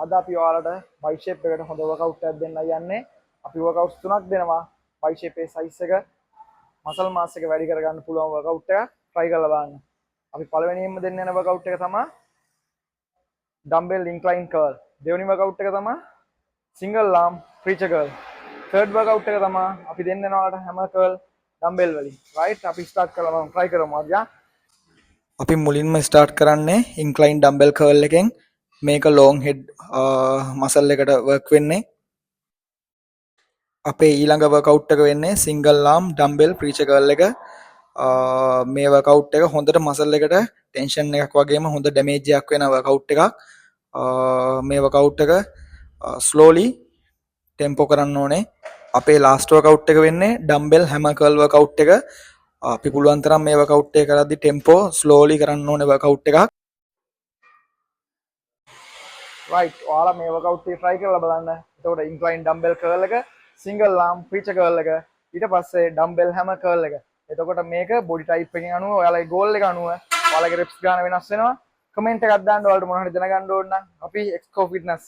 අද අපි ඔයාලට බයිසෙප් එකට හොඳ වර්කවුට් එකක් දෙන්න යන්නේ. අපි වර්කවුට්ස් තුනක් දෙනවා. බයිසෙප් එකේ සයිස් එක, මසල් මාස් එක වැඩි කරගන්න පුළුවන් වර්කවුට් එකක් try කරලා බලන්න. අපි පළවෙනියෙන්ම දෙන්න යන වර්කවුට් එක තමයි dumbbell incline curl. දෙවෙනි වර්කවුට් එක තමයි single arm preacher curl. third workout එක තමයි අපි දෙන්න යන ඔයාලට hammer curl dumbbell වලින්. right අපි start කරලා බලමු try කරමු අද යා. අපි මුලින්ම ස්ටාර්ට් කරන්නේ ඉන්ක්ලයින් ඩම්බෙල් කර්ල් එකෙන්. මේක ලොන් හෙඩ් මසල් එකට වර්ක් වෙන්නේ. අපේ ඊළඟ වර්කවුට් එක වෙන්නේ සිංගල් ආම් ඩම්බෙල් ප්‍රීචර් කර්ල් එක. මේ වර්කවුට් එක හොඳට මසල් එකට ටෙන්ෂන් එකක් වගේම හොඳ ඩැමේජ් එකක් වෙන වර්කවුට් එකක්. මේ වර්කවුට් එක ස්ලෝලි ටෙම්පෝ කරන්න ඕනේ. අපේ ලාස්ට් වර්කවුට් එක වෙන්නේ ඩම්බෙල් හැමර් කර්ල් වර්කවුට් එක. අපි පුළුවන් තරම් මේ වර්කවුට් එක කරද්දි ටෙම්පෝ ස්ලෝලි කරන්න ඕනේ වර්කවුට් එකක්. right ඔයාලා මේ වර්කවුට් එක try කරලා බලන්න. එතකොට incline dumbbell curl එක, single arm preacher curl එක, ඊට පස්සේ dumbbell hammer curl එක. එතකොට මේක body type එකෙන් අනුව ඔයාලගේ goal එක අනුව ඔයාලගේ reps ගන්න වෙනස් වෙනවා. comment එකක් දාන්න ඔයාලට මොනවා හරි දැනගන්න ඕන නම් අපි Exco Fitness